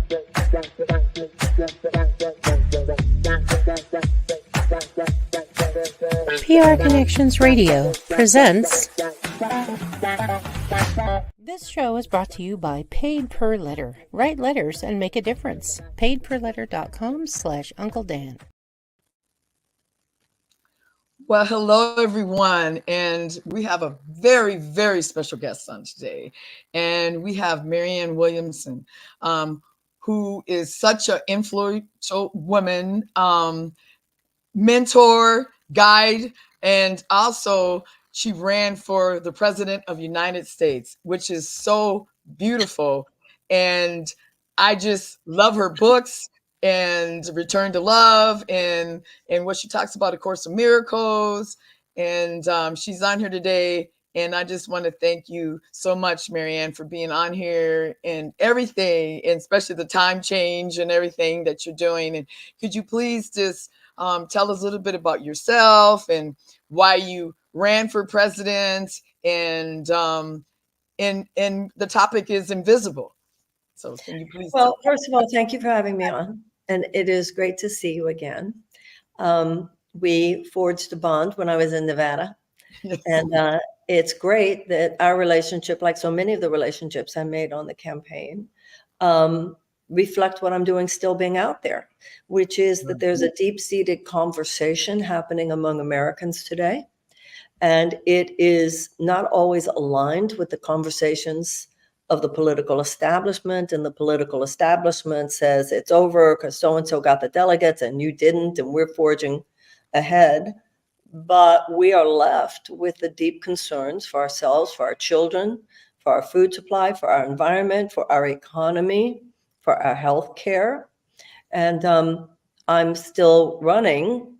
PR Connections Radio presents. This show is brought to you by Paid Per Letter. Write letters and make a difference. paidperletter.com/Uncle Dan. Well, hello, everyone. And we have a very, very special guest on today. And we have Marianne Williamson, who is such an influential woman, mentor, guide, and also she ran for the president of the United States, which is so beautiful. And I just love her books and Return to Love and what she talks about, A Course of Miracles. And she's on here today. And I just want to thank you so much, Marianne, for being on here and everything, and especially the time change and everything that you're doing. And could you please just tell us a little bit about yourself and why you ran for president, and the topic is invisible. So can you please? Well, first of all, thank you for having me on, and it is great to see you again. We forged a bond when I was in Nevada, Yes. and it's great that our relationship, like so many of the relationships I made on the campaign, reflect what I'm doing still being out there, which is that there's a deep-seated conversation happening among Americans today. And it is not always aligned with the conversations of the political establishment. And the political establishment says it's over because so-and-so got the delegates and you didn't, and we're forging ahead. But we are left with the deep concerns for ourselves, for our children, for our food supply, for our environment, for our economy, for our health care. And I'm still running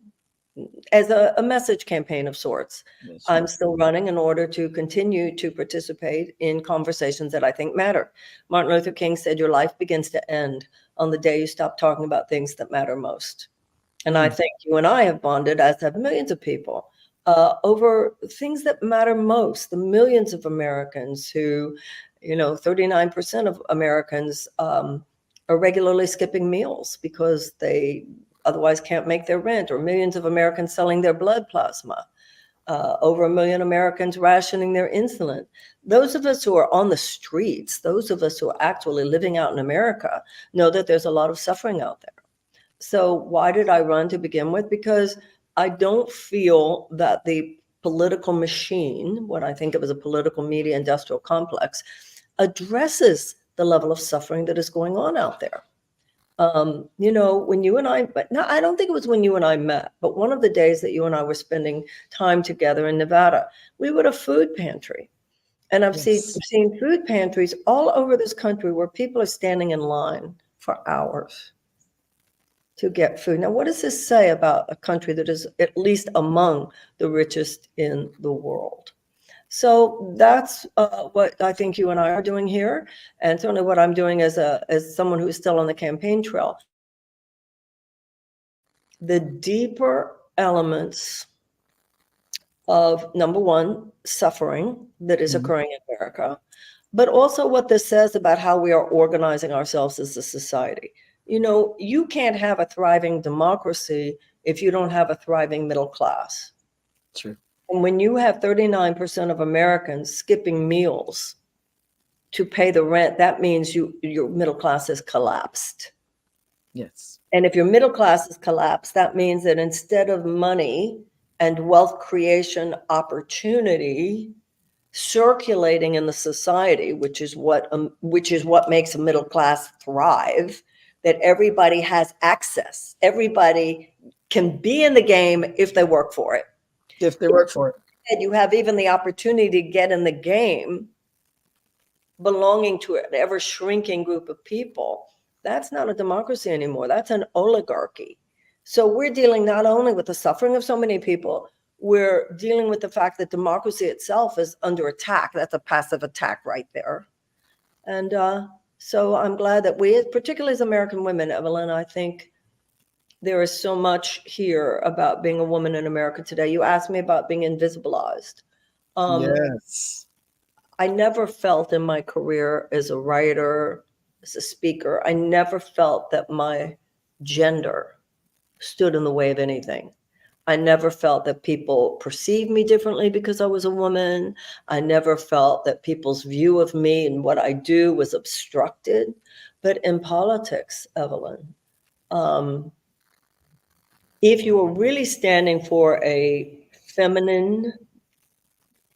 as a message campaign of sorts. Yes, I'm still running in order to continue to participate in conversations that I think matter. Martin Luther King said, your life begins to end on the day you stop talking about things that matter most. And I think you and I have bonded, as have millions of people, over things that matter most. The millions of Americans who, 39% of Americans are regularly skipping meals because they otherwise can't make their rent, or millions of Americans selling their blood plasma, over 1 million Americans rationing their insulin. Those of us who are on the streets, those of us who are actually living out in America, know that there's a lot of suffering out there. So why did I run to begin with? Because I don't feel that the political machine, what I think of as a political media industrial complex, addresses the level of suffering that is going on out there. When you and I, but no, I don't think it was when you and I met, but one of the days that you and I were spending time together in Nevada, we were at a food pantry. And I've seen food pantries all over this country where people are standing in line for hours to get food. Now, what does this say about a country that is at least among the richest in the world? So that's what I think you and I are doing here, and certainly what I'm doing as someone who's still on the campaign trail. The deeper elements of, number one, suffering that is occurring in America, but also what this says about how we are organizing ourselves as a society. You can't have a thriving democracy if you don't have a thriving middle class. True. And when you have 39% of Americans skipping meals to pay the rent, that means your middle class has collapsed. Yes. And if your middle class has collapsed, that means that instead of money and wealth creation opportunity circulating in the society, which is what makes a middle class thrive, that everybody has access. Everybody can be in the game if they work for it. If they work for it. And you have even the opportunity to get in the game belonging to an ever shrinking group of people. That's not a democracy anymore. That's an oligarchy. So we're dealing not only with the suffering of so many people, we're dealing with the fact that democracy itself is under attack. That's a passive attack right there. And so I'm glad that we, particularly as American women, Evelyn, I think there is so much here about being a woman in America today. You asked me about being invisibilized. Yes. I never felt in my career as a writer, as a speaker, I never felt that my gender stood in the way of anything. I never felt that people perceived me differently because I was a woman. I never felt that people's view of me and what I do was obstructed. But in politics, Evelyn, if you are really standing for a feminine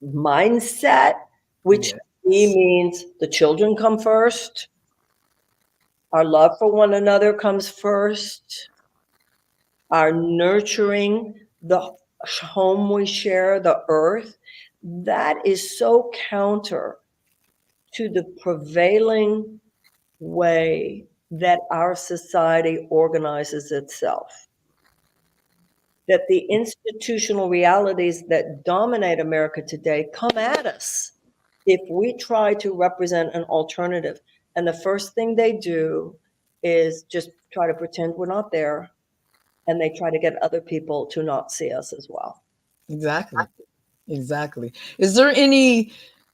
mindset, which Yes. to me means the children come first, our love for one another comes first, our nurturing the home we share, the earth, that is so counter to the prevailing way that our society organizes itself. That the institutional realities that dominate America today come at us if we try to represent an alternative. And the first thing they do is just try to pretend we're not there, and they try to get other people to not see us as well. Exactly. Exactly. Is there any,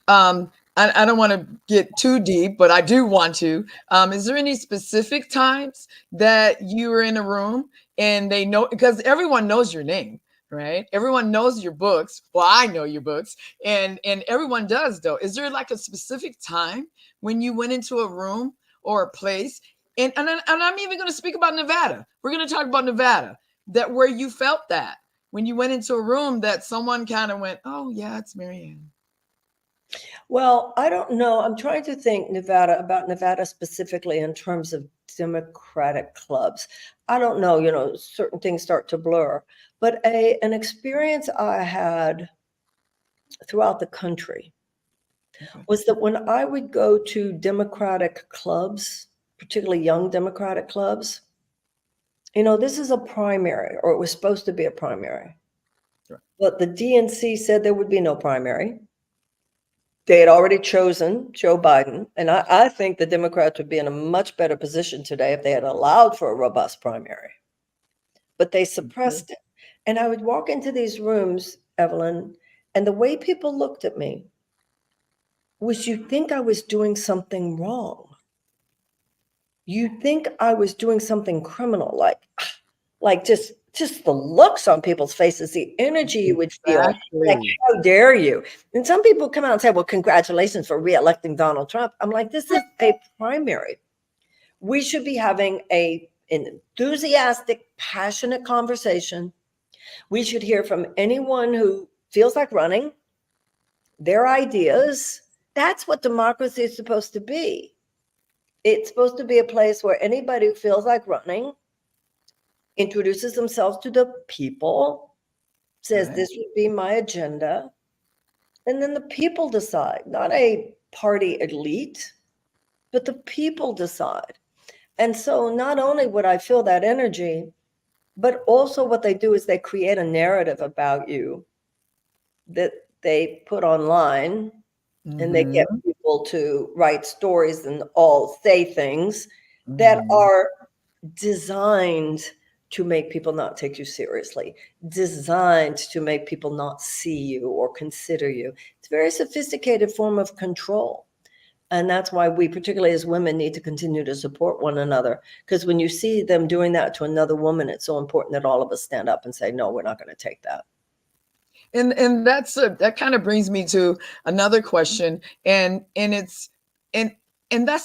I don't want to get too deep, but I do want to. Is there any specific times that you were in a room and they know, because everyone knows your name, right? Everyone knows your books. Well, I know your books, and everyone does though. Is there like a specific time when you went into a room or a place, and I'm even going to speak about Nevada. We're going to talk about Nevada, that where you felt that when you went into a room that someone kind of went, oh yeah, it's Marianne? Well, I don't know. I'm trying to think about Nevada specifically in terms of Democratic clubs. I don't know, certain things start to blur. But an experience I had throughout the country was that when I would go to Democratic clubs, particularly young Democratic clubs, this is a primary, or it was supposed to be a primary. Right. But the DNC said there would be no primary. They had already chosen Joe Biden. And I think the Democrats would be in a much better position today if they had allowed for a robust primary. But they suppressed it. And I would walk into these rooms, Evelyn, and the way people looked at me was, you think I was doing something wrong. You think I was doing something criminal, like just the looks on people's faces, the energy you would feel. Exactly. Like, how dare you? And some people come out and say, well, congratulations for re-electing Donald Trump. I'm like, this is a primary. We should be having an enthusiastic, passionate conversation. We should hear from anyone who feels like running, their ideas. That's what democracy is supposed to be. It's supposed to be a place where anybody who feels like running introduces themselves to the people, says, Right. this would be my agenda. And then the people decide, not a party elite, but the people decide. And so not only would I feel that energy, but also what they do is they create a narrative about you that they put online, and they get people to write stories and all say things that are designed to make people not take you seriously, designed to make people not see you or consider you. It's a very sophisticated form of control. And that's why we, particularly as women, need to continue to support one another. Because when you see them doing that to another woman, it's so important that all of us stand up and say, no, we're not going to take that. And that kind of brings me to another question, and that's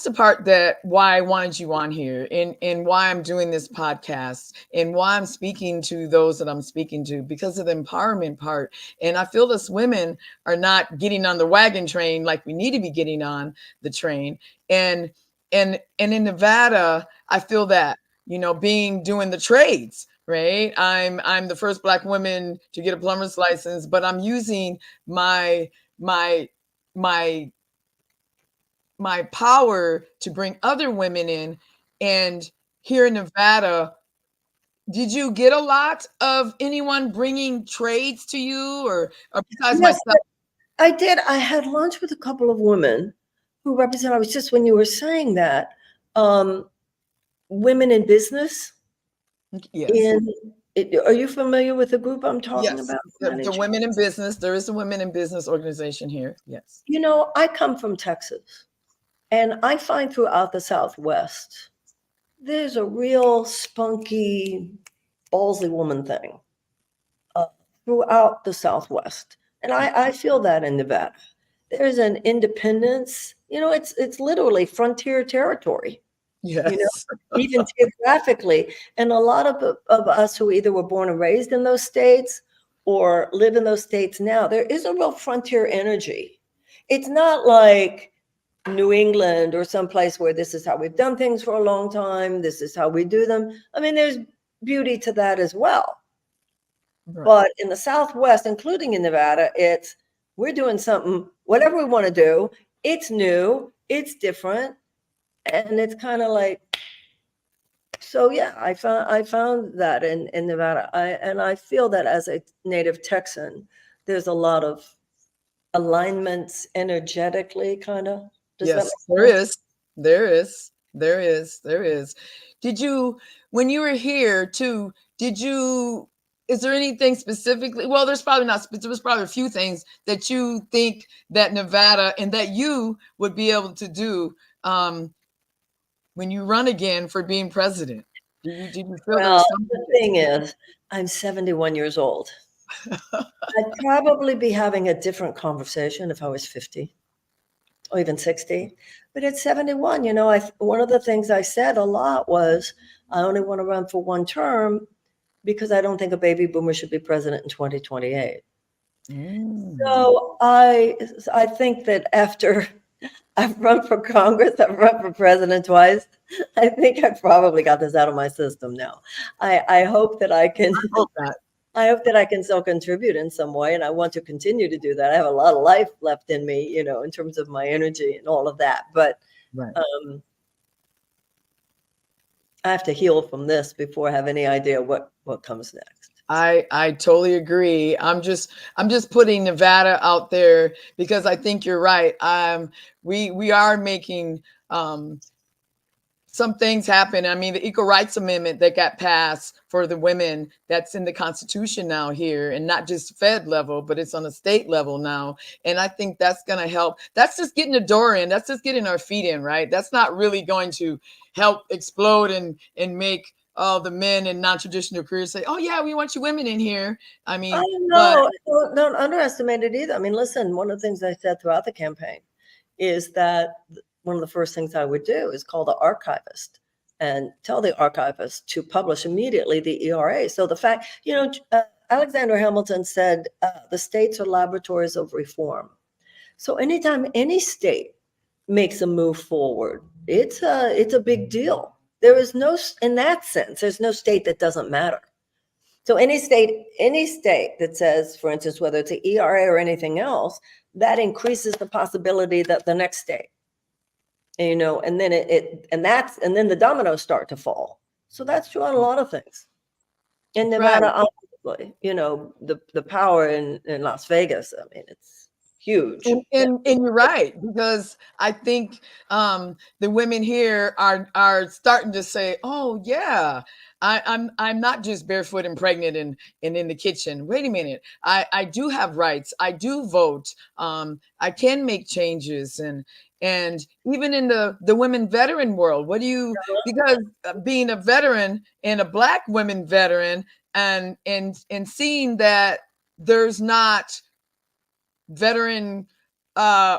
the part that why I wanted you on here, and why I'm doing this podcast, and why I'm speaking to those that I'm speaking to, because of the empowerment part. And I feel us women are not getting on the wagon train like we need to be getting on the train. And in Nevada, I feel that, doing the trades. Right. I'm the first Black woman to get a plumber's license, but I'm using my power to bring other women in. And here in Nevada, did you get a lot of anyone bringing trades to you, or besides Yes, myself? I did. I had lunch with a couple of women who represent, I was just, when you were saying that, women in business. Yes. Are you familiar with the group I'm talking Yes. about? The Women in Business. There is a Women in Business organization here. Yes. I come from Texas. And I find throughout the Southwest, there's a real spunky, ballsy woman thing throughout the Southwest. And I feel that in Nevada. There's an independence, it's literally frontier territory, Yes. even geographically. And a lot of us who either were born and raised in those states or live in those states now, there is a real frontier energy. It's not like New England or someplace where this is how we've done things for a long time. This is how we do them. I mean, there's beauty to that as well. Right. But in the Southwest, including in Nevada, we're doing something, whatever we want to do. It's new, it's different, and it's kind of like, so yeah, I found that in Nevada. I feel that as a native Texan, there's a lot of alignments energetically, kind of. Yes, there is. There is. There is. There is. Did you, when you were here too, is there anything specifically? Well, there's probably not, there was probably a few things that you think that Nevada and that you would be able to do when you run again for being president. Did you feel well, the thing is, I'm 71 years old. I'd probably be having a different conversation if I was 50 or even 60. But at 71, one of the things I said a lot was, I only want to run for one term because I don't think a baby boomer should be president in 2028. So I think that after I've run for Congress, I've run for president twice, I think I've probably got this out of my system now. I hope that I can. I hope that I can still contribute in some way, and I want to continue to do that. I have a lot of life left in me, in terms of my energy and all of that. But right. I have to heal from this before I have any idea what comes next. I totally agree. I'm just putting Nevada out there because I think you're right. We are making some things happen. I mean, the Equal Rights Amendment that got passed for the women, that's in the Constitution now here, and not just Fed level, but it's on a state level now. And I think that's going to help. That's just getting the door in. That's just getting our feet in, right? That's not really going to help explode and make all the men in non-traditional careers say, oh yeah, we want you women in here. I mean, don't underestimate it either. I mean, listen, one of the things I said throughout the campaign is that one of the first things I would do is call the archivist and tell the archivist to publish immediately the ERA. So the fact, Alexander Hamilton said, the states are laboratories of reform. So anytime any state makes a move forward, it's a big deal. There is no, in that sense, there's no state that doesn't matter. So any state that says, for instance, whether it's an ERA or anything else, that increases the possibility that the next state, and then then the dominoes start to fall. So that's true on a lot of things. In Nevada, obviously, the power in Las Vegas, I mean, it's huge. And you're right, because I think the women here are starting to say, oh yeah, I'm not just barefoot and pregnant and in the kitchen. Wait a minute, I do have rights. I do vote. I can make changes, and even in the women veteran world, because being a veteran and a Black women veteran, and seeing that there's not veteran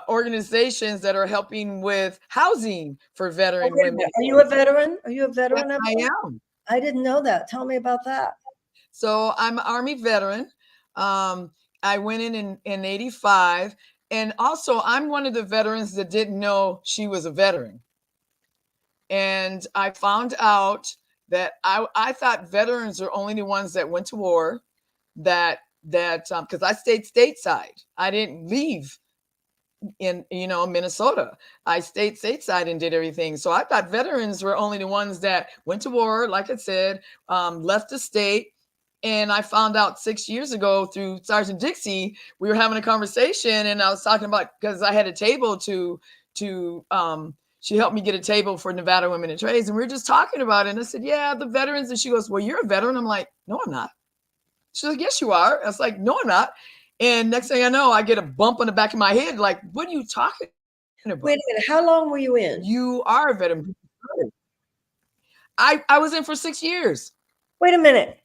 organizations that are helping with housing for veteran women. Are you a veteran? Are you a veteran? Yes, I am. I didn't know that. Tell me about that. So I'm an Army veteran. I went in 85. And also I'm one of the veterans that didn't know she was a veteran. And I found out that I thought veterans are only the ones that went to war, that because I stayed stateside. I didn't leave in Minnesota. I stayed stateside and did everything. So I thought veterans were only the ones that went to war, like I said, left the state. And I found out 6 years ago through Sergeant Dixie, we were having a conversation, and I was talking about, because I had a table she helped me get a table for Nevada Women in Trades, and we were just talking about it. And I said, yeah, the veterans. And she goes, well, you're a veteran. I'm like, no, I'm not. She's like, yes, you are. I was like, no, I'm not. And next thing I know, I get a bump on the back of my head. Like, what are you talking? Wait a minute. How long were you in? You are a veteran. I was in for 6 years. Wait a minute.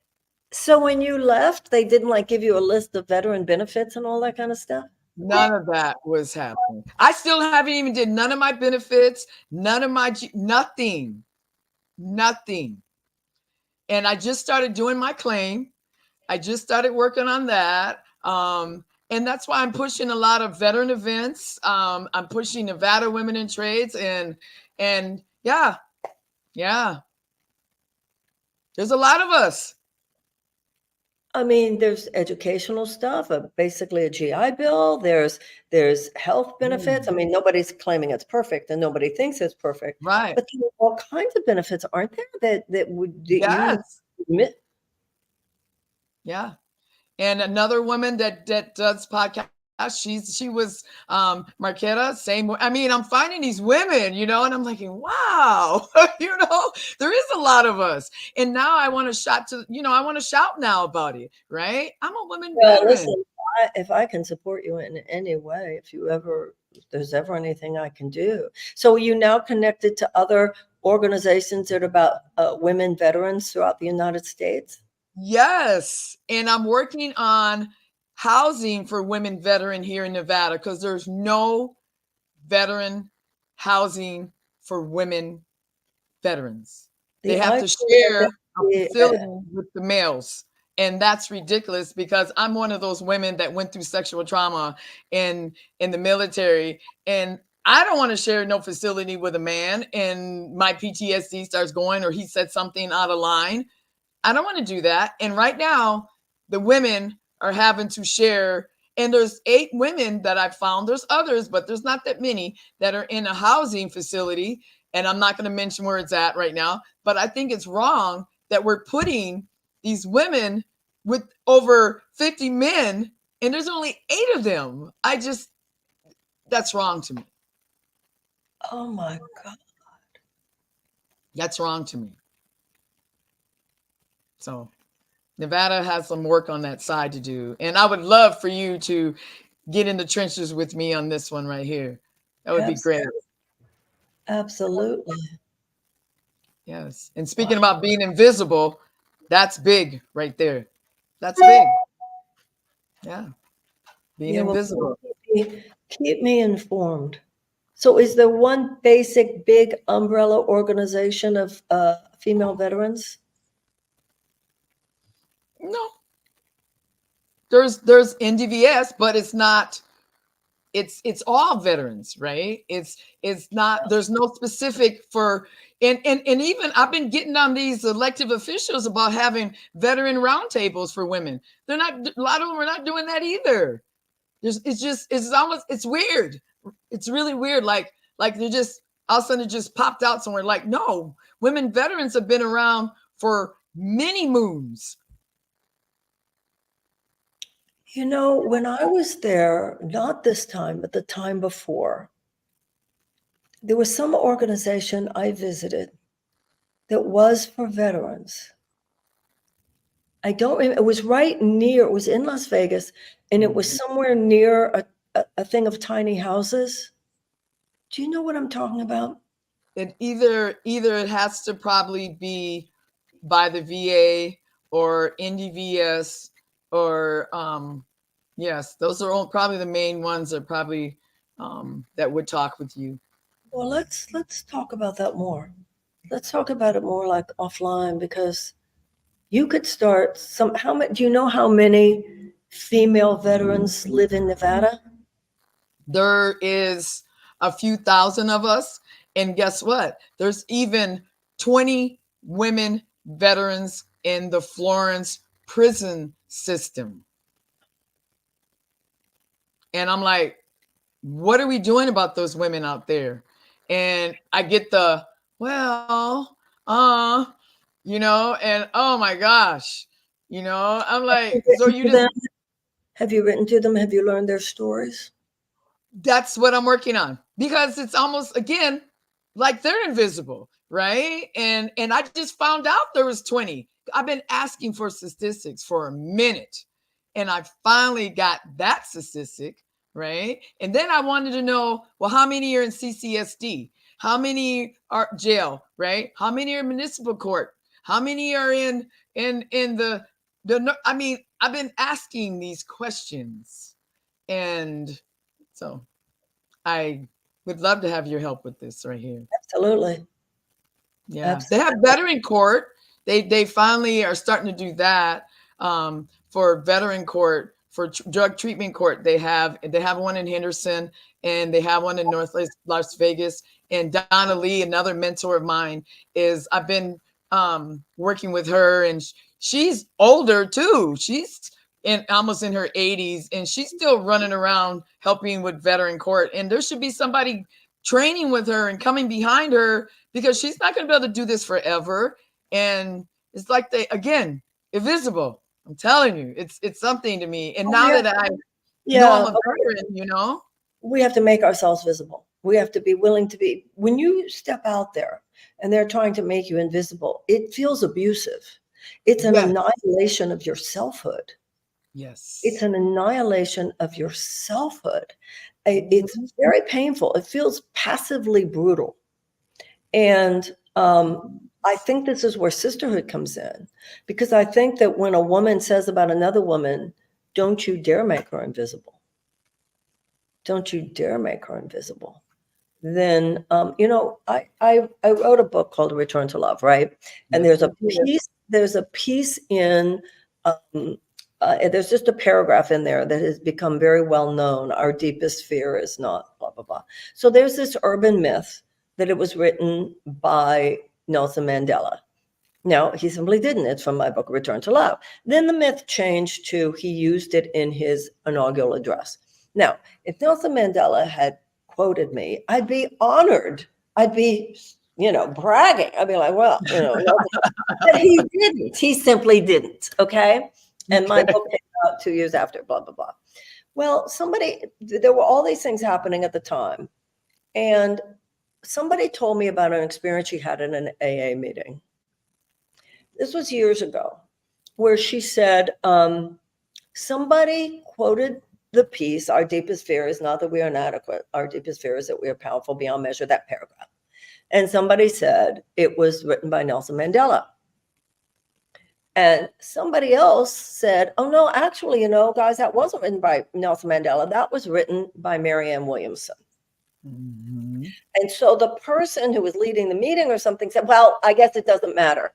So when you left, they didn't like give you a list of veteran benefits and all that kind of stuff? None of that was happening. I still haven't even did none of my benefits, none of my nothing. And I just started doing my claim. I just started working on that. And that's why I'm pushing a lot of veteran events. I'm pushing Nevada Women in Trades and yeah. There's a lot of us. I mean, there's educational stuff, basically a GI Bill. There's health benefits. I mean, nobody's claiming it's perfect, and nobody thinks it's perfect. Right. But there are all kinds of benefits, aren't there? That would Yes. you admit? Yeah. And another woman that does podcast, she was Marquetta, same. I mean, I'm finding these women, and I'm like, wow, there is a lot of us. And now I want to shout I want to shout now about it, right? I'm a woman veteran. Listen, if I can support you in any way, if there's ever anything I can do. So are you now connected to other organizations that are about women veterans throughout the United States? Yes. And I'm working on housing for women veteran here in Nevada because there's no veteran housing for women veterans. They have to share a facility with the males. And that's ridiculous because I'm one of those women that went through sexual trauma in the military. And I don't want to share no facility with a man and my PTSD starts going or he said something out of line. I don't want to do that. And right now, the women are having to share. And there's 8 women that I've found. There's others, but there's not that many that are in a housing facility. And I'm not going to mention where it's at right now. But I think it's wrong that we're putting these women with over 50 men, and there's only 8 of them. That's wrong to me. Oh my God. That's wrong to me. So Nevada has some work on that side to do. And I would love for you to get in the trenches with me on this one right here. That would be great. Absolutely. Yes. And speaking about being invisible, that's big right there. That's big. Yeah. Being invisible. Keep me informed. So is there one basic big umbrella organization of female veterans? No. There's NDVS, but it's not, it's all veterans, right? It's not, there's no specific for, and even I've been getting on these elected officials about having veteran roundtables for women. They're not, a lot of them are not doing that either. It's weird. It's really weird. Like they're just, all of a sudden it just popped out somewhere. Like, no, women veterans have been around for many moons. When I was there, not this time, but the time before, there was some organization I visited that was for veterans. I don't remember, it was it was in Las Vegas, and it was somewhere near a thing of tiny houses. Do you know what I'm talking about? It either it has to probably be by the VA or NDVS or yes, those are probably the main ones that probably that would talk with you. Well, let's talk about that more. Let's talk about it more like offline, because you could start do you know how many female veterans live in Nevada? There is a few thousand of us, and guess what? There's even 20 women veterans in the Florence prison system. And I'm like, what are we doing about those women out there? And I get and oh my gosh, I'm like, so you just. Have you written to them? Have you learned their stories? That's what I'm working on, because it's almost, again, like they're invisible, right? And I just found out there was 20. I've been asking for statistics for a minute, and I finally got that statistic, right? And then I wanted to know, well, how many are in CCSD? How many are jail, right? How many are in municipal court? How many are in the I mean, I've been asking these questions, and so I would love to have your help with this right here. Absolutely. Yeah, Absolutely. they have veteran court. They finally are starting to do that for veteran court, for drug treatment court. They have one in Henderson, and they have one in North Las Vegas. And Donna Lee, another mentor of mine, I've been working with her, and she's older too. She's almost in her 80s, and she's still running around helping with veteran court. And there should be somebody training with her and coming behind her, because she's not going to be able to do this forever. And it's like again, invisible. I'm telling you, it's something to me. And now that I know I'm a veteran, we have to make ourselves visible. We have to be willing to be. When you step out there and they're trying to make you invisible, it feels abusive. It's an annihilation of your selfhood. Yes. It's an annihilation of your selfhood. It's very painful. It feels passively brutal. And I think this is where sisterhood comes in, because I think that when a woman says about another woman, don't you dare make her invisible. Don't you dare make her invisible. Then, I wrote a book called Return to Love, right? And there's a piece in, there's just a paragraph in there that has become very well known. Our deepest fear is not blah, blah, blah. So there's this urban myth that it was written by Nelson Mandela. No, he simply didn't. It's from my book, Return to Love. Then the myth changed to he used it in his inaugural address. Now, if Nelson Mandela had quoted me, I'd be honored. I'd be, bragging. I'd be like, well, but he didn't. He simply didn't. Okay. And my book came out 2 years after, blah, blah, blah. Well, there were all these things happening at the time. And somebody told me about an experience she had in an AA meeting. This was years ago, where she said, somebody quoted the piece, our deepest fear is not that we are inadequate. Our deepest fear is that we are powerful beyond measure, that paragraph. And somebody said it was written by Nelson Mandela. And somebody else said, oh, no, actually, guys, that wasn't written by Nelson Mandela. That was written by Marianne Williamson. Mm-hmm. And so the person who was leading the meeting or something said, well, I guess it doesn't matter.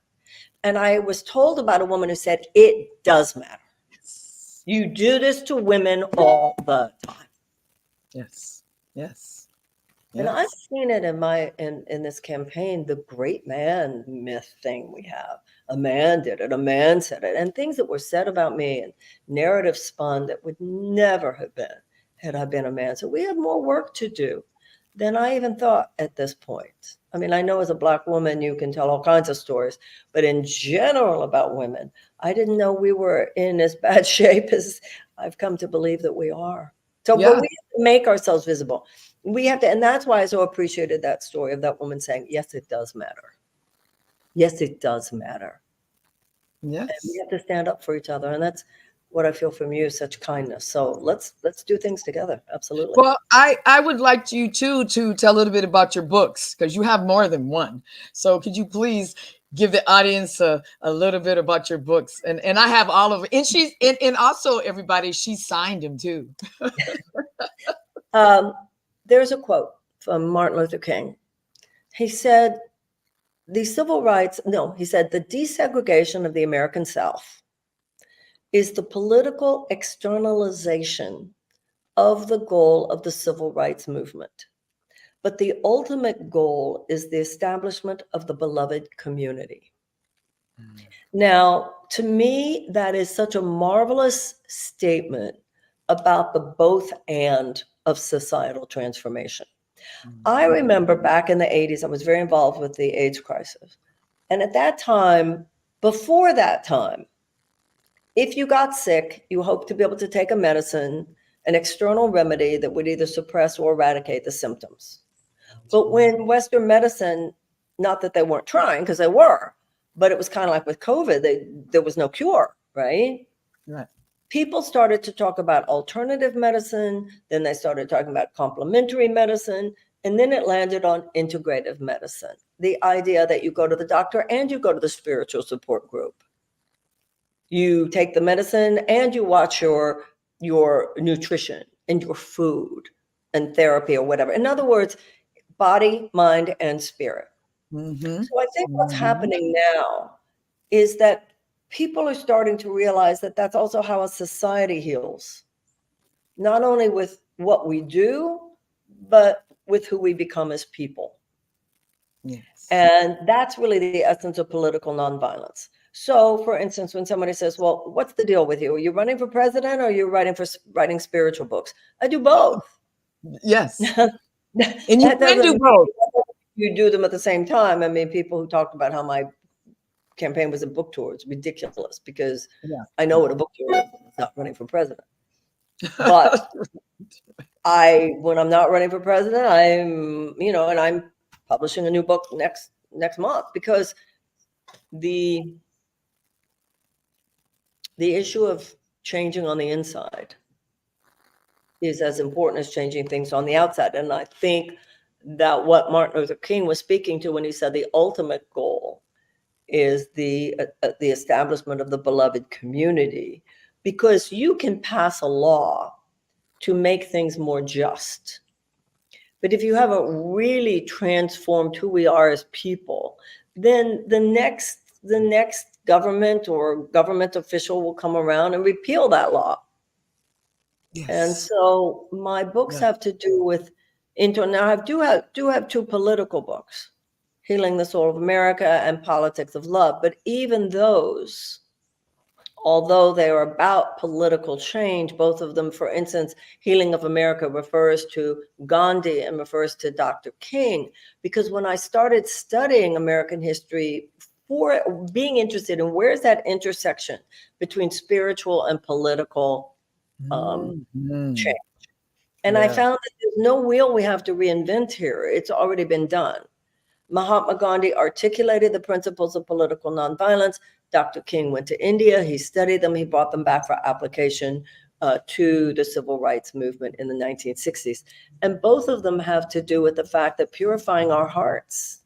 And I was told about a woman who said, it does matter. Yes. You do this to women all the time. Yes. Yes. And I've seen it in this campaign, the great man myth thing we have. A man did it, a man said it, and things that were said about me and narrative spun that would never have been had I been a man. So we have more work to do than I even thought at this point. I mean, I know as a Black woman, you can tell all kinds of stories, but in general about women, I didn't know we were in as bad shape as I've come to believe that we are. So but we have to make ourselves visible. We have to, and that's why I so appreciated that story of that woman saying, yes, it does matter. Yes, it does matter. Yes. And we have to stand up for each other. And that's what I feel from you, such kindness. So let's do things together. Absolutely. Well, I would like you to tell a little bit about your books, because you have more than one. So could you please give the audience a little bit about your books? And I have all of it. And also everybody, she signed them too. There's a quote from Martin Luther King. He said, the desegregation of the American South is the political externalization of the goal of the civil rights movement. But the ultimate goal is the establishment of the beloved community. Mm. Now, to me, that is such a marvelous statement about the both and of societal transformation. Mm. I remember back in the 80s, I was very involved with the AIDS crisis. And at that time, before that time, if you got sick, you hoped to be able to take a medicine, an external remedy that would either suppress or eradicate the symptoms. But when Western medicine, not that they weren't trying, because they were, but it was kind of like with COVID, there was no cure, right? Right. people started to talk about alternative medicine, then they started talking about complementary medicine, and then it landed on integrative medicine. The idea that you go to the doctor and you go to the spiritual support group. You take the medicine and you watch your nutrition and your food and therapy or whatever. In other words, body, mind, and spirit. Mhm. So I think what's Mhm. happening now is that people are starting to realize that that's also how a society heals, not only with what we do, but with who we become as people. Yes. And that's really the essence of political nonviolence. So, for instance, when somebody says, well, what's the deal with you? Are you running for president or are you writing spiritual books? I do both. Yes. And And you can do both. You do them at the same time. I mean, people who talked about how my campaign was a book tour, it's ridiculous because Yeah. I know what a book tour is. It's not running for president. But when I'm not running for president, and I'm publishing a new book next month, because the issue of changing on the inside is as important as changing things on the outside. And I think that what Martin Luther King was speaking to when he said the ultimate goal is the establishment of the beloved community, because you can pass a law to make things more just. But if you haven't really transformed who we are as people, then the next government or government official will come around and repeal that law. Yes. And so my books have to do with now I do have two political books, Healing the Soul of America and Politics of Love. But even those, although they are about political change, both of them, for instance, Healing of America refers to Gandhi and refers to Dr. King, because when I started studying American history, for being interested in where's that intersection between spiritual and political change. And I found that there's no wheel we have to reinvent here. It's already been done. Mahatma Gandhi articulated the principles of political nonviolence. Dr. King went to India. He studied them. He brought them back for application to the civil rights movement in the 1960s. And both of them have to do with the fact that purifying our hearts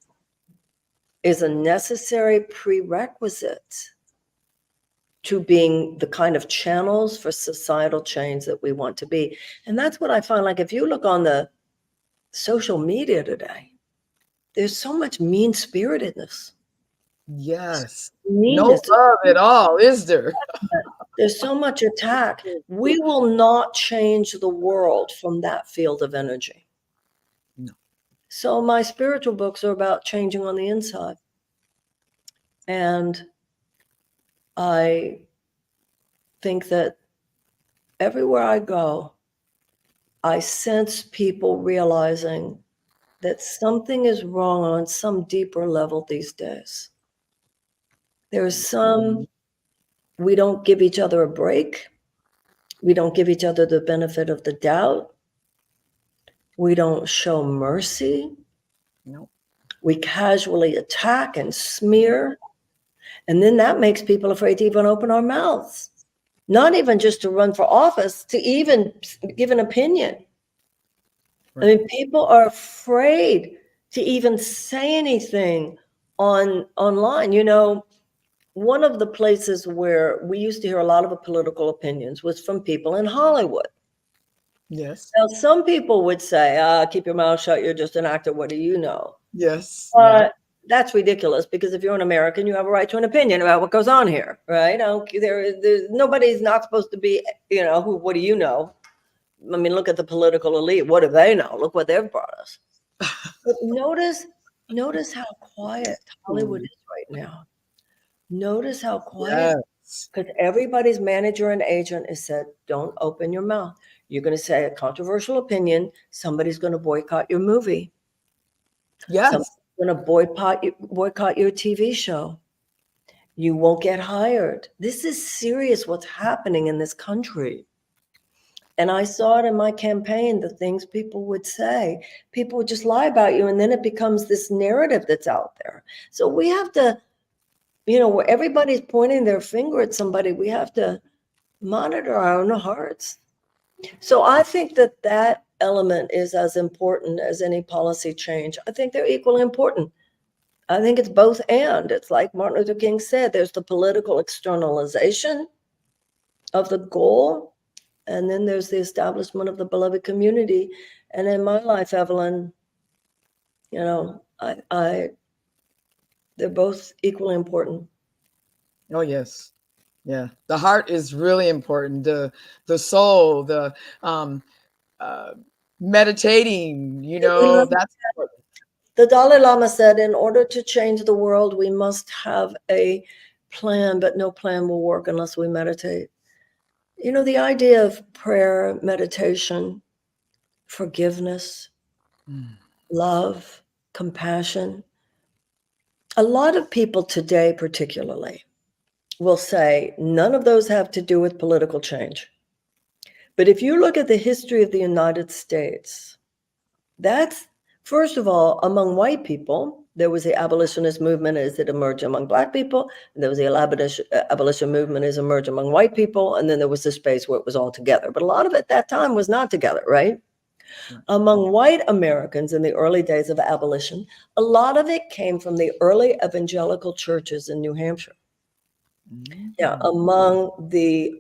is a necessary prerequisite to being the kind of channels for societal change that we want to be. And that's what I find. Like, if you look on the social media today, there's so much mean-spiritedness. Yes. Meanness. No love at all, is there? There's so much attack. We will not change the world from that field of energy. No. So my spiritual books are about changing on the inside. And I think that everywhere I go, I sense people realizing that something is wrong on some deeper level these days. There's we don't give each other a break. We don't give each other the benefit of the doubt. We don't show mercy. No. We casually attack and smear. And then that makes people afraid to even open our mouths. Not even just to run for office, to even give an opinion. Right. I mean, people are afraid to even say anything online. You know, one of the places where we used to hear a lot of political opinions was from people in Hollywood. Yes. Now, some people would say, keep your mouth shut, you're just an actor, what do you know? Yes. But that's ridiculous, because if you're an American, you have a right to an opinion about what goes on here, right? Nobody's not supposed to be, what do you know? I mean, look at the political elite. What do they know? Look what they've brought us. But notice how quiet Hollywood is right now. Notice how quiet, because everybody's manager and agent has said, don't open your mouth. You're going to say a controversial opinion. Somebody's going to boycott your movie. Yes. Somebody's going to boycott your TV show. You won't get hired. This is serious what's happening in this country. And I saw it in my campaign, the things people would say. People would just lie about you, and then it becomes this narrative that's out there. So we have to, where everybody's pointing their finger at somebody, we have to monitor our own hearts. So I think that that element is as important as any policy change. I think they're equally important. I think it's both and. It's like Martin Luther King said, there's the political externalization of the goal, and then there's the establishment of the beloved community. And in my life, Evelyn, you know, they're both equally important. Oh, yes. Yeah. The heart is really important. The soul, the meditating, that's important. The Dalai Lama said, in order to change the world, we must have a plan, but no plan will work unless we meditate. You know, the idea of prayer, meditation, forgiveness, love, compassion. A lot of people today, particularly, will say none of those have to do with political change. But if you look at the history of the United States, that's, first of all, among white people, there was the abolitionist movement as it emerged among Black people, and there was the abolition movement as emerged among white people, and then there was the space where it was all together. But a lot of it at that time was not together, right? Among white Americans in the early days of abolition, a lot of it came from the early evangelical churches in New Hampshire. Yeah, among the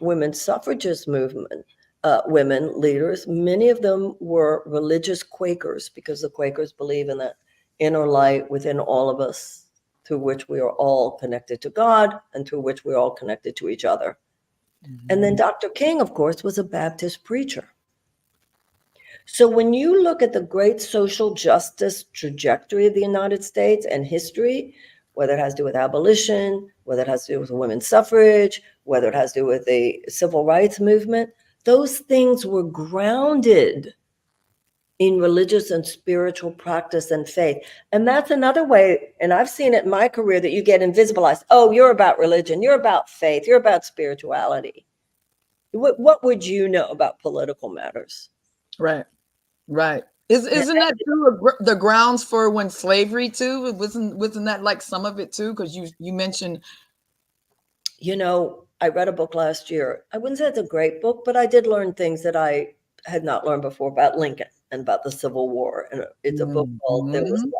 women's suffragist movement, women leaders, many of them were religious Quakers, because the Quakers believe in that inner light within all of us, through which we are all connected to God and through which we're all connected to each other. And then Dr. King, of course, was a Baptist preacher. So when you look at the great social justice trajectory of the United States and history, whether it has to do with abolition, whether it has to do with women's suffrage, whether it has to do with the civil rights movement, those things were grounded in religious and spiritual practice and faith. And that's another way, and I've seen it in my career, that you get invisibilized. Oh, you're about religion, you're about faith, you're about spirituality. What would you know about political matters? Right. Isn't that true of the grounds for when slavery too? Wasn't that like some of it too? Because you mentioned. You know, I read a book last year. I wouldn't say it's a great book, but I did learn things that I had not learned before about Lincoln and about the Civil War. And it's a book called There Was Light.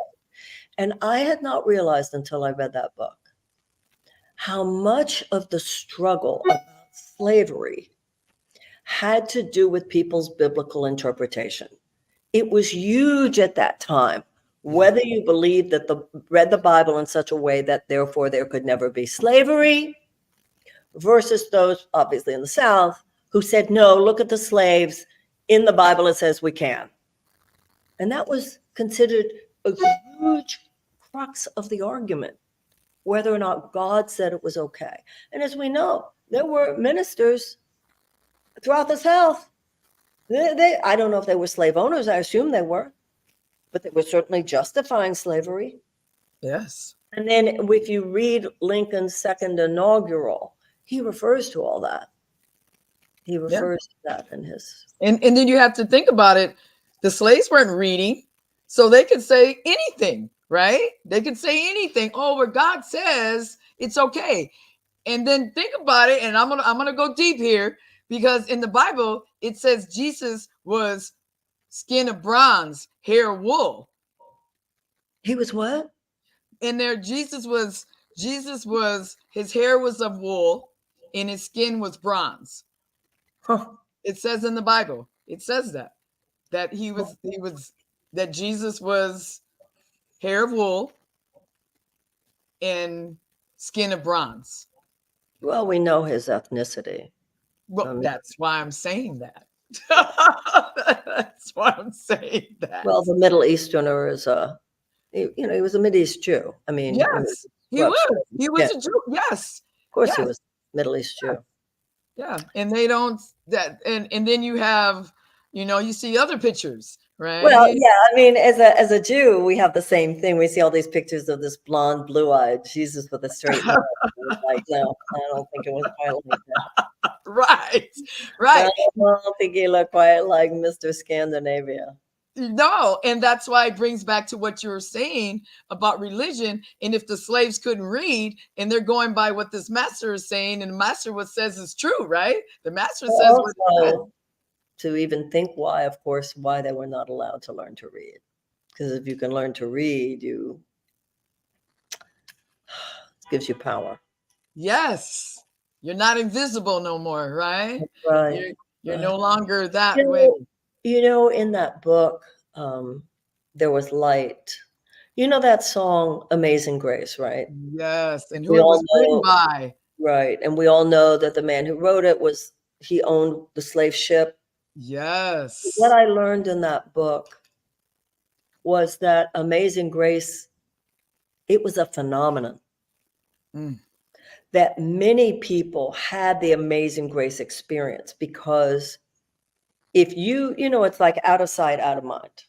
And I had not realized until I read that book how much of the struggle about slavery had to do with people's biblical interpretation. It was huge at that time, whether you believed that read the Bible in such a way that therefore there could never be slavery, versus those obviously in the South who said, no, look at the slaves. In the Bible, it says we can. And that was considered a huge crux of the argument, whether or not God said it was okay. And as we know, there were ministers throughout the South. I don't know if they were slave owners. I assume they were, but they were certainly justifying slavery. Yes. And then if you read Lincoln's second inaugural, he refers to all that. He refers to that in his. And then you have to think about it. The slaves weren't reading, so they could say anything, right? They could say anything. Oh, where God says it's okay. And then think about it. And I'm gonna go deep here, because in the Bible it says Jesus was skin of bronze, hair of wool. He was what? In there, Jesus was his hair was of wool and his skin was bronze. It says in the Bible, it says that that Jesus was hair of wool and skin of bronze. Well, we know his ethnicity. Well, that's why I'm saying that. That's why I'm saying that. Well, the Middle Easterner is he was a Mideast Jew. I mean, yes, he was a Jew. Yes, of course, he was Middle East Jew. Yeah, and they don't that, and then you have, you see other pictures, right? Well, yeah, I mean, as a Jew, we have the same thing. We see all these pictures of this blonde, blue-eyed Jesus with a straight hair. Like, no, I don't think it was quite like that. Right. I don't think he looked quite like Mr. Scandinavia. No, and that's why it brings back to what you were saying about religion. And if the slaves couldn't read and they're going by what this master is saying, and the master what says is true, right? The master says what he said. Also, to even think why, of course, why they were not allowed to learn to read. Because if you can learn to read, it gives you power. Yes, you're not invisible no more, right? Right. You're no longer that You way. know, in that book, there was light. You know that song Amazing Grace, right? Yes, and who We it all was written know, by. right. And we all know that the man who wrote it he owned the slave ship. Yes. What I learned in that book was that Amazing Grace, it was a phenomenon. Mm. That many people had the Amazing Grace experience because if it's like out of sight, out of mind.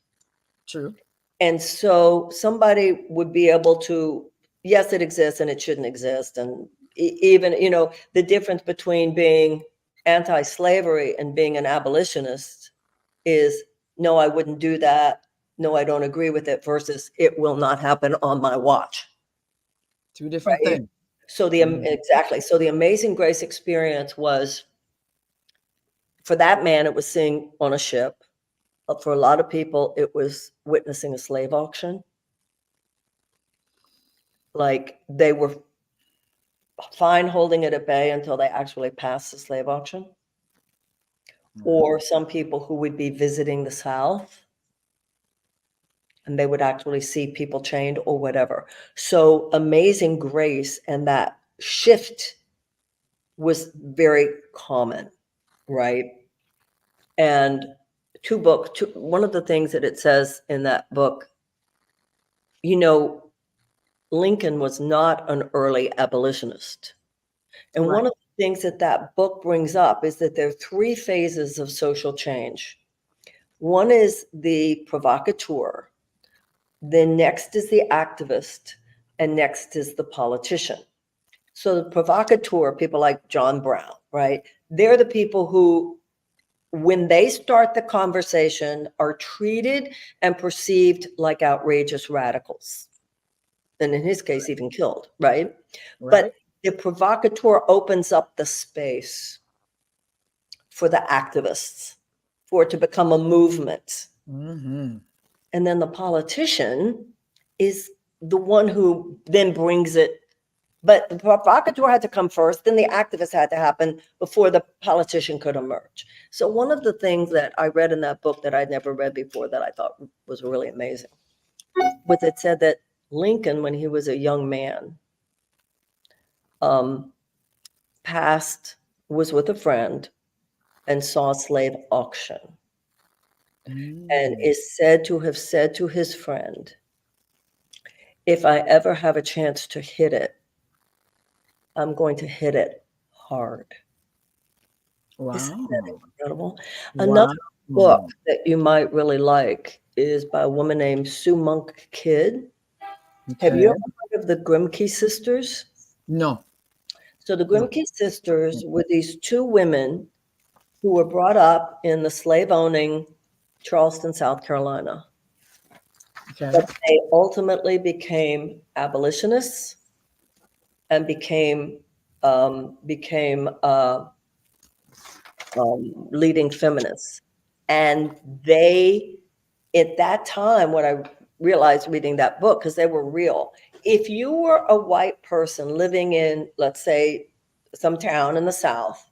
True. And so somebody would be able to, yes, it exists and it shouldn't exist. And even, the difference between being anti-slavery and being an abolitionist is, no, I wouldn't do that. No, I don't agree with it versus it will not happen on my watch. Two different Right? things. So exactly. So the Amazing Grace experience was, for that man, it was seeing on a ship. For a lot of people, it was witnessing a slave auction. Like they were fine holding it at bay until they actually passed the slave auction. Or some people who would be visiting the South and they would actually see people chained or whatever. So Amazing Grace and that shift was very common, right? And one of the things that it says in that book, Lincoln was not an early abolitionist. And Right. one of the things that book brings up is that there are three phases of social change. One is the provocateur, then next is the activist, and next is the politician. So the provocateur, people like John Brown, right? They're the people who, when they start the conversation, are treated and perceived like outrageous radicals. And in his case, even killed, right? But the provocateur opens up the space for the activists, for it to become a movement. Mm-hmm. And then the politician is the one who then brings it. But the provocateur had to come first, then the activist had to happen before the politician could emerge. So one of the things that I read in that book that I'd never read before that I thought was really amazing was it said that Lincoln, when he was a young man, was with a friend and saw a slave auction. And is said to have said to his friend, if I ever have a chance to hit it, I'm going to hit it hard. Wow. Isn't that incredible? Another book that you might really like is by a woman named Sue Monk Kidd. Have you ever heard of the Grimke sisters? No. So the Grimke sisters were these two women who were brought up in the slave-owning Charleston, South Carolina. Okay. But they ultimately became abolitionists and became leading feminists. And they, at that time, what I realized reading that book, because they were real, if you were a white person living in, let's say, some town in the South,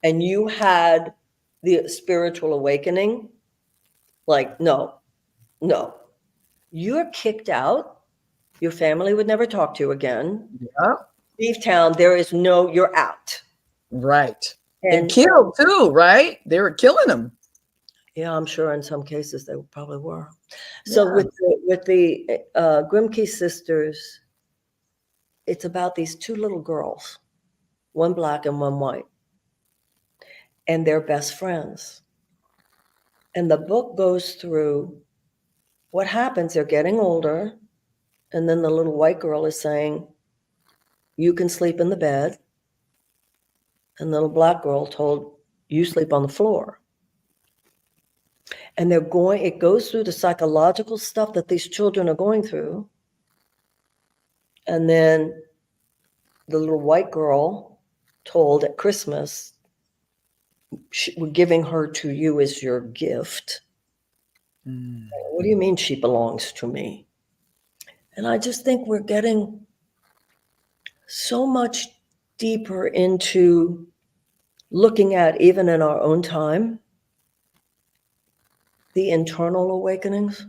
and you had the spiritual awakening, like, no, you're kicked out. Your family would never talk to you again. Yeah. Leave town. You're out. Right. And killed too, right? They were killing them. Yeah, I'm sure in some cases they probably were. So with the Grimke sisters, it's about these two little girls, one black and one white, and they're best friends. And the book goes through what happens. They're getting older, and then the little white girl is saying, you can sleep in the bed. And the little black girl told, you sleep on the floor. And it goes through the psychological stuff that these children are going through. And then the little white girl told at Christmas, we're giving her to you as your gift. What do you mean she belongs to me? And I just think we're getting so much deeper into looking at, even in our own time, the internal awakenings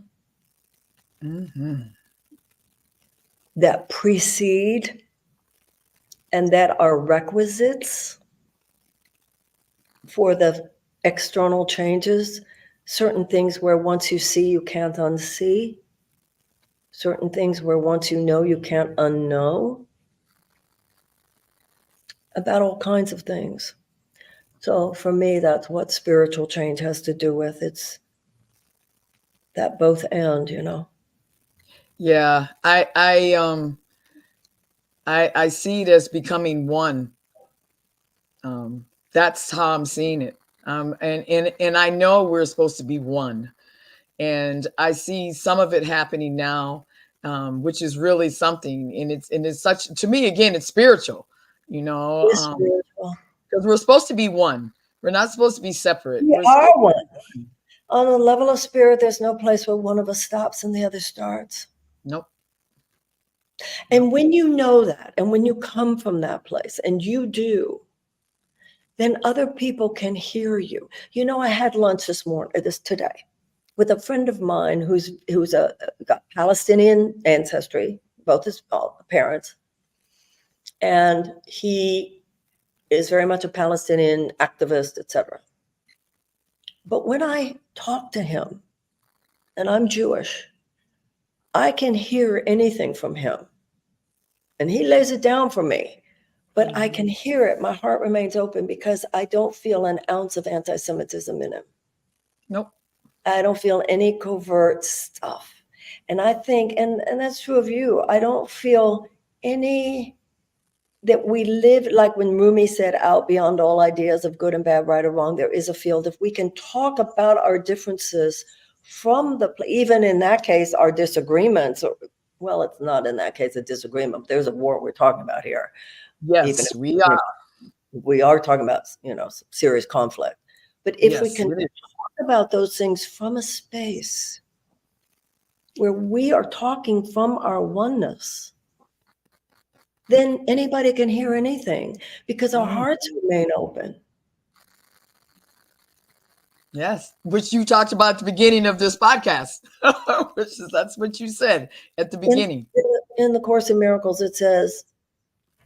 that precede and that are requisites for the external changes. Certain things where once you see, you can't unsee. Certain things where once you know, you can't unknow. About all kinds of things. So for me, that's what spiritual change has to do with. It's that both and, you know. Yeah, I see it as becoming one. That's how I'm seeing it. And I know we're supposed to be one, and I see some of it happening now, which is really something. And it's such, to me, again, it's spiritual, you know, It's spiritual. because we're supposed to be one. We're not supposed to be separate. We are one. On the level of spirit, there's no place where one of us stops and the other starts. Nope. And when you know that, and when you come from that place, and you do, then other people can hear you. You know, I had lunch today with a friend of mine who's got Palestinian ancestry, both his parents, and he is very much a Palestinian activist, etc. But when I talk to him, and I'm Jewish, I can hear anything from him, and he lays it down for me. But I can hear it. My heart remains open because I don't feel an ounce of anti-Semitism in him. Nope. I don't feel any covert stuff. And I think, and that's true of you, I don't feel any, that we live, like when Rumi said, out beyond all ideas of good and bad, right or wrong, there is a field. If we can talk about our differences from even in that case, our disagreements, well, it's not in that case a disagreement, there's a war we're talking about here. Yes, we are. We are talking about, serious conflict. But if we can talk about those things from a space where we are talking from our oneness, then anybody can hear anything because our hearts remain open. Yes, which you talked about at the beginning of this podcast, that's what you said at the beginning. In the Course in Miracles, it says,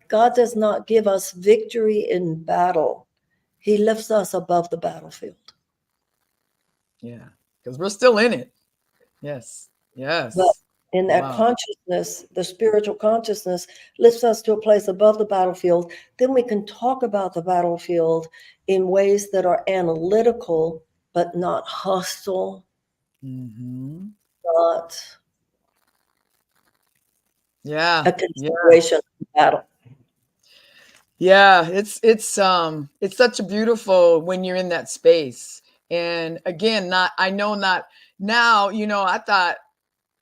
God does not give us victory in battle. He lifts us above the battlefield. Yeah, because we're still in it. Yes, yes. But in that consciousness, the spiritual consciousness lifts us to a place above the battlefield. Then we can talk about the battlefield in ways that are analytical, but not hostile, not a continuation of battle. Yeah, it's such a beautiful when you're in that space. And again, I thought,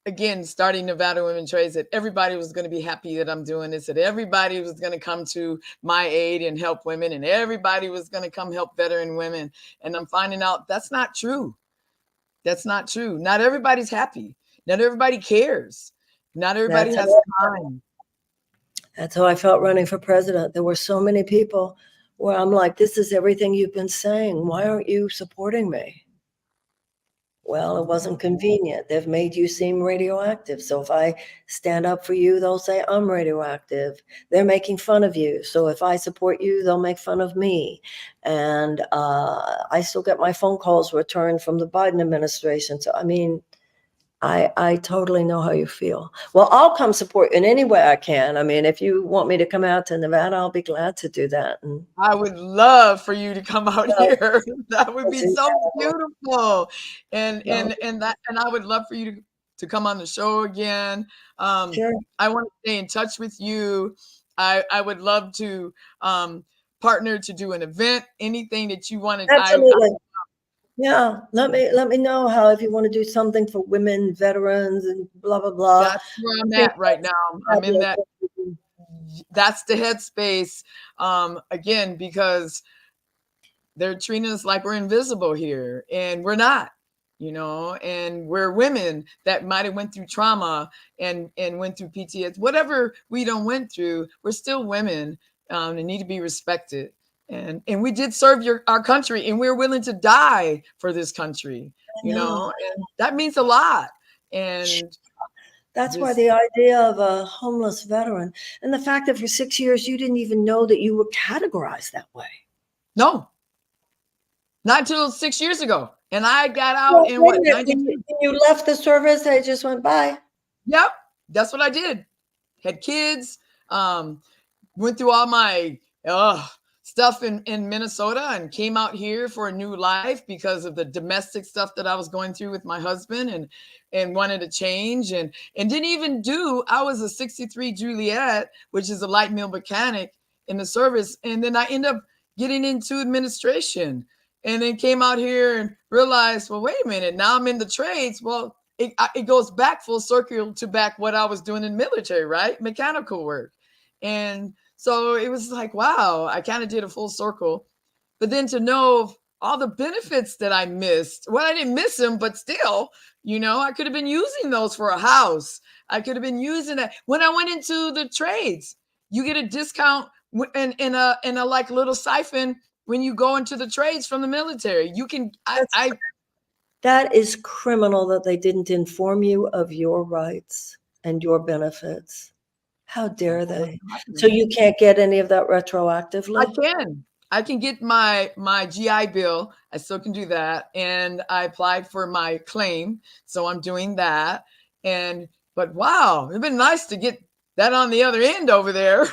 again, starting Nevada Women Trades, that everybody was going to be happy that I'm doing this, that everybody was going to come to my aid and help women, and everybody was going to come help veteran women. And I'm finding out that's not true. That's not true. Not everybody's happy. Not everybody cares. Not everybody has time. That's how I felt running for president. There were so many people where I'm like, this is everything you've been saying. Why aren't you supporting me? Well, it wasn't convenient. They've made you seem radioactive. So if I stand up for you, they'll say I'm radioactive. They're making fun of you. So if I support you, they'll make fun of me. And I still get my phone calls returned from the Biden administration. So, I mean, I totally know how you feel. Well, I'll come support in any way I can. I mean, if you want me to come out to Nevada, I'll be glad to do that. And I would love for you to come out here. That would be so beautiful. And I would love for you to come on the show again. Sure. I want to stay in touch with you. I would love to partner to do an event, anything that you wanted. Absolutely. Yeah, let me know how, if you want to do something for women, veterans, and blah blah blah. That's where I I'm think at right now. I'm in fabulous. that. That's the headspace. Again, because they're treating us like we're invisible here, and we're not. And we're women that might have went through trauma and went through PTSD, whatever we don't went through. We're still women, and need to be respected. And we did serve our country, and we're willing to die for this country. I know. And that means a lot. And That's why this, the idea of a homeless veteran, and the fact that for 6 years you didn't even know that you were categorized that way. no, not until 6 years ago. And I got Well, out in wait a what, minute, 92? when you left the service, they just went by. Yep, that's what I did. Had kids, went through all my stuff in Minnesota, and came out here for a new life because of the domestic stuff that I was going through with my husband, and wanted to change, and didn't even do. I was a 63 Juliet, which is a light mill mechanic in the service, and then I ended up getting into administration, and then came out here and realized, well, wait a minute, now I'm in the trades. Well, it goes back full circle to back what I was doing in military, right? Mechanical work. And so it was like, wow, I kind of did a full circle. But then to know all the benefits that I missed, well, I didn't miss them, but still, I could have been using those for a house. I could have been using that when I went into the trades. You get a discount in a like little siphon when you go into the trades from the military. You can, That is criminal that they didn't inform you of your rights and your benefits. How dare they? So you can't get any of that retroactively? I can get my GI Bill. I still can do that. And I applied for my claim. So I'm doing that. But wow, it'd been nice to get that on the other end over there.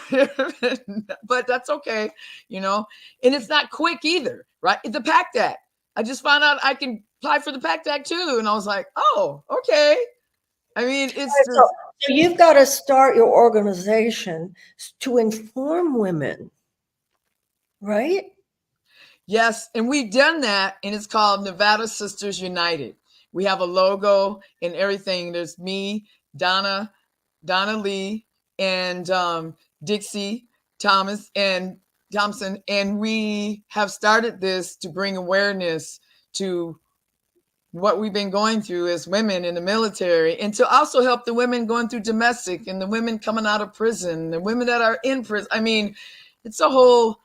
But that's okay, And it's not quick either, right? The PACT Act. I just found out I can apply for the PACT Act too. And I was like, oh, okay. I mean, it's So, just, so you've got to start your organization to inform women, right? yes, and we've done that, and it's called Nevada Sisters United. We have a logo and everything. There's me, Donna Lee, and Dixie Thomas and Thompson, and we have started this to bring awareness to what we've been going through as women in the military, and to also help the women going through domestic, and the women coming out of prison, the women that are in prison. I mean, it's a whole,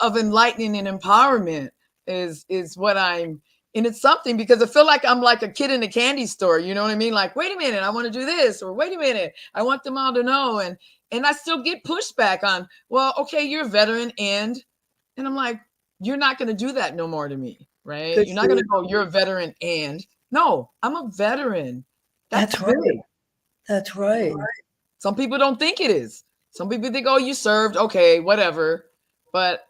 of enlightening and empowerment is what I'm, and it's something, because I feel like I'm like a kid in a candy store. You know what I mean? Like, wait a minute, I want to do this, or wait a minute, I want them all to know. And I still get pushback on, well, okay, you're a veteran, and I'm like, you're not going to do that no more to me, right? Good You're not for going you. to go, you're a veteran, and no, I'm a veteran. That's big. right. That's right. Some people don't think it is. Some people think, oh, you served, okay, whatever. But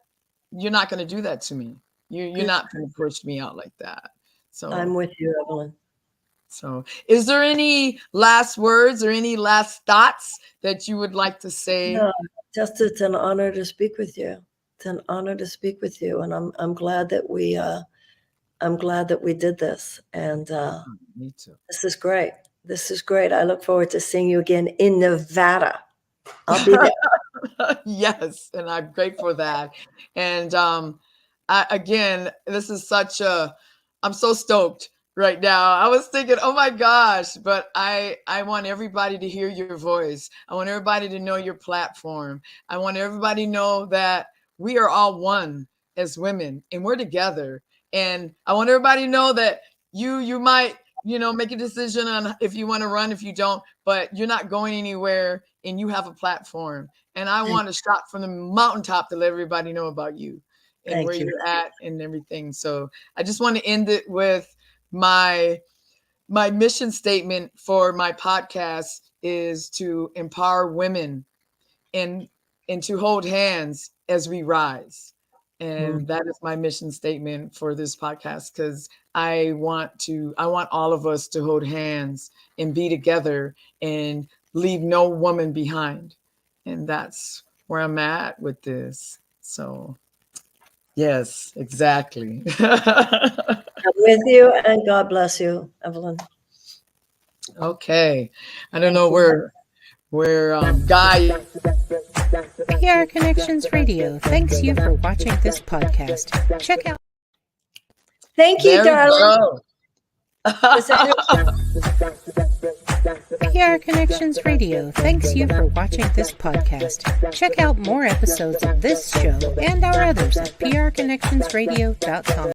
you're not going to do that to me. You're not going to push me out like that. So I'm with you, Evelyn. So is there any last words or any last thoughts that you would like to say? No, just it's an honor to speak with you. It's an honor to speak with you, and I'm glad that we did this. And Me too. this is great. This is great. I look forward to seeing you again in Nevada. I'll be there. Yes, and I'm grateful for that. And again, this is I'm so stoked right now. I was thinking, oh my gosh, but I want everybody to hear your voice. I want everybody to know your platform. I want everybody to know that we are all one as women, and we're together. And I want everybody to know that you might, make a decision on if you want to run, if you don't, but you're not going anywhere, and you have a platform. And I want to shot from the mountaintop to let everybody know about you and where you're at and everything. So I just want to end it with my mission statement for my podcast is to empower women and to hold hands as we rise. And that is my mission statement for this podcast, because I want all of us to hold hands and be together and leave no woman behind. And that's where I'm at with this. So Yes, exactly. I'm with you, and God bless you, Evelyn. Okay. I don't know where Guy. PR Connections Radio thanks you for watching this podcast. Check out Thank you, There we darling. go. PR Connections Radio thanks you for watching this podcast. Check out more episodes of this show and our others at prconnectionsradio.com.